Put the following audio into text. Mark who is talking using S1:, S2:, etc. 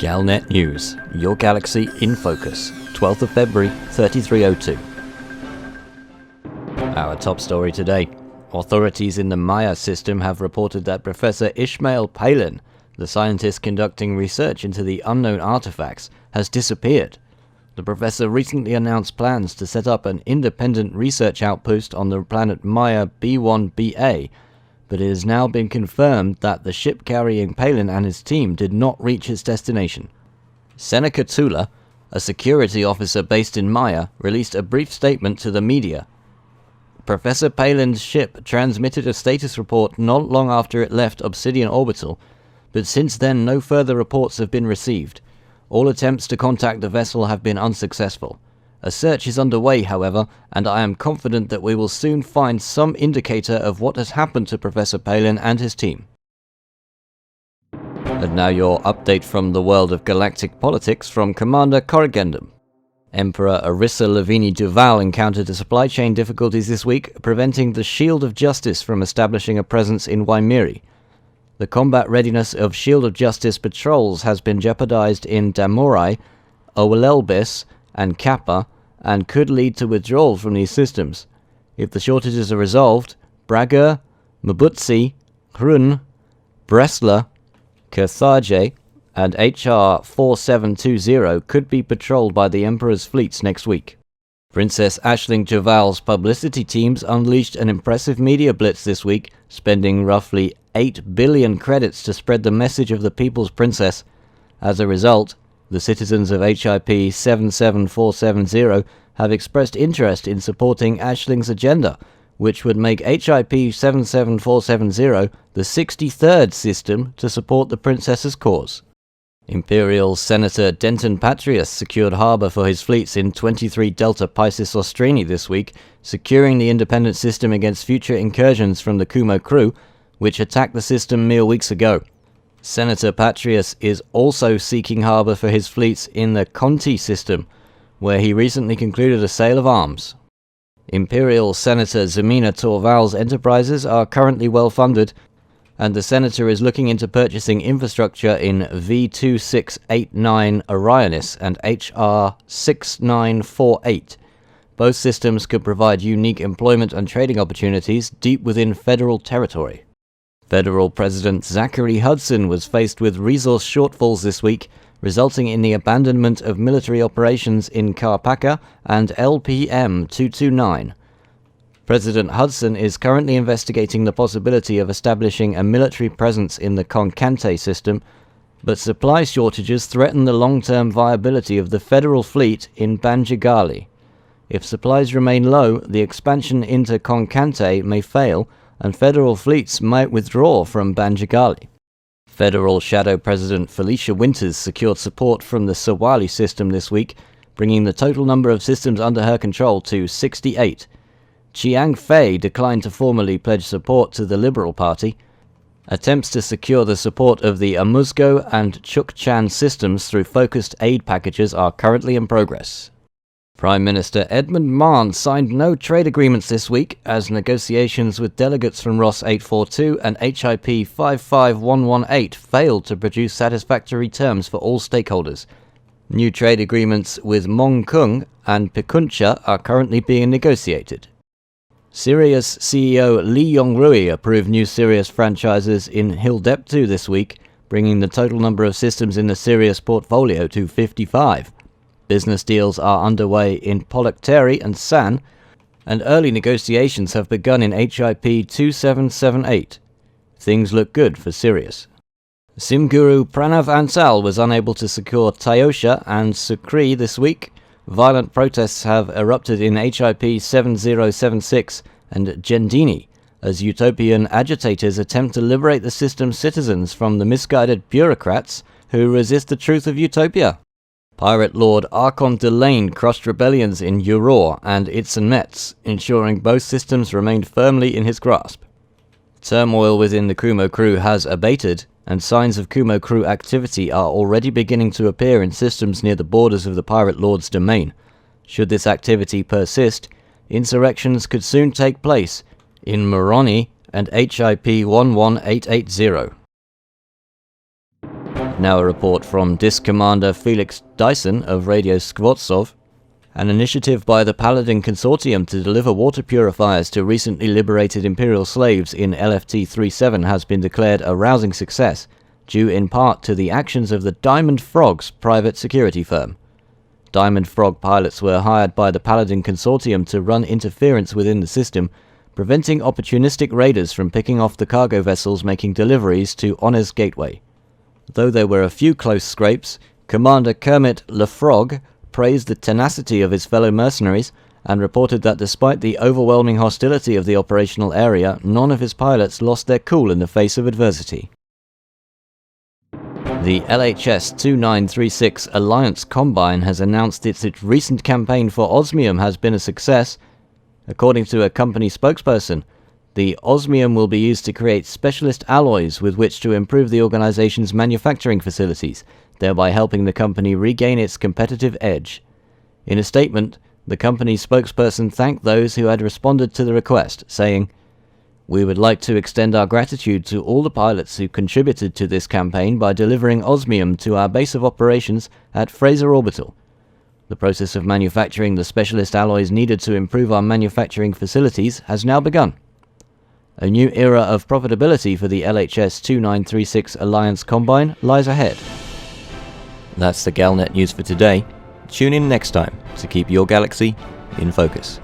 S1: Galnet News, your galaxy in focus, 12th of February, 3302. Our top story today. Authorities in the Maya system have reported that Professor Ishmael Palin, the scientist conducting research into the unknown artifacts, has disappeared. The professor recently announced plans to set up an independent research outpost on the planet Maya B1BA, but it has now been confirmed that the ship carrying Palin and his team did not reach its destination. Seneca Tula, a security officer based in Maya, released a brief statement to the media. Professor Palin's ship transmitted a status report not long after it left Obsidian Orbital, but since then no further reports have been received. All attempts to contact the vessel have been unsuccessful. A search is underway, however, and I am confident that we will soon find some indicator of what has happened to Professor Palin and his team. And now your update from the world of galactic politics from Commander Corrigendum. Emperor Arissa Lavini Duval encountered supply chain difficulties this week, preventing the Shield of Justice from establishing a presence in Waimiri. The combat readiness of Shield of Justice patrols has been jeopardized in Damorai, Owelelbis, and Kappa, and could lead to withdrawal from these systems. If the shortages are resolved, Braga, Mbutsi, Hrun, Bresla, Carthage, and HR 4720 could be patrolled by the Emperor's fleets next week. Princess Aisling Duval's publicity teams unleashed an impressive media blitz this week, spending roughly 8 billion credits to spread the message of the People's Princess. As a result, the citizens of HIP 77470 have expressed interest in supporting Aisling's agenda, which would make HIP 77470 the 63rd system to support the Princess's cause. Imperial Senator Denton Patrius secured harbour for his fleets in 23 Delta Pisces Austreni this week, securing the independent system against future incursions from the Kumo crew, which attacked the system mere weeks ago. Senator Patrius is also seeking harbour for his fleets in the Conti system, where he recently concluded a sale of arms. Imperial Senator Zemina Torval's enterprises are currently well funded, and the senator is looking into purchasing infrastructure in V2689 Orionis and HR 6948. Both systems could provide unique employment and trading opportunities deep within federal territory. Federal President Zachary Hudson was faced with resource shortfalls this week, resulting in the abandonment of military operations in Karpaka and LPM 229. President Hudson is currently investigating the possibility of establishing a military presence in the Concante system, but supply shortages threaten the long-term viability of the federal fleet in Banjagali. If supplies remain low, the expansion into Concante may fail, and federal fleets might withdraw from Banjagali. Federal Shadow President Felicia Winters secured support from the Sawali system this week, bringing the total number of systems under her control to 68. Chiang Fei declined to formally pledge support to the Liberal Party. Attempts to secure the support of the Amuzgo and Chukchan systems through focused aid packages are currently in progress. Prime Minister Edmund Marn signed no trade agreements this week as negotiations with delegates from Ross 842 and HIP 55118 failed to produce satisfactory terms for all stakeholders. New trade agreements with Mong Kung and Pikuncha are currently being negotiated. Sirius CEO Lee Yong-rui approved new Sirius franchises in Hildeptu this week, bringing the total number of systems in the Sirius portfolio to 55. Business deals are underway in Polokteri and San, and early negotiations have begun in HIP 2778. Things look good for Sirius. Simguru Pranav Ansal was unable to secure Tyosha and Sukri this week. Violent protests have erupted in HIP 7076 and Gendini as utopian agitators attempt to liberate the system's citizens from the misguided bureaucrats who resist the truth of utopia. Pirate Lord Archon Delane crushed rebellions in Uror and Itzenmetz, ensuring both systems remained firmly in his grasp. Turmoil within the Kumo crew has abated, and signs of Kumo crew activity are already beginning to appear in systems near the borders of the Pirate Lord's domain. Should this activity persist, insurrections could soon take place in Moroni and HIP 11880. Now a report from Disc Commander Felix Dyson of Radio Skvotsov. An initiative by the Paladin Consortium to deliver water purifiers to recently liberated Imperial slaves in LFT-37 has been declared a rousing success, due in part to the actions of the Diamond Frogs private security firm. Diamond Frog pilots were hired by the Paladin Consortium to run interference within the system, preventing opportunistic raiders from picking off the cargo vessels making deliveries to Honor's Gateway. Though there were a few close scrapes, Commander Kermit LeFrog praised the tenacity of his fellow mercenaries and reported that despite the overwhelming hostility of the operational area, none of his pilots lost their cool in the face of adversity. The LHS-2936 Alliance Combine has announced its recent campaign for Osmium has been a success. According to a company spokesperson, the Osmium will be used to create specialist alloys with which to improve the organization's manufacturing facilities, thereby helping the company regain its competitive edge. In a statement, the company's spokesperson thanked those who had responded to the request, saying, "We would like to extend our gratitude to all the pilots who contributed to this campaign by delivering Osmium to our base of operations at Fraser Orbital. The process of manufacturing the specialist alloys needed to improve our manufacturing facilities has now begun. A new era of profitability for the LHS-2936 Alliance Combine lies ahead." That's the Galnet news for today. Tune in next time to keep your galaxy in focus.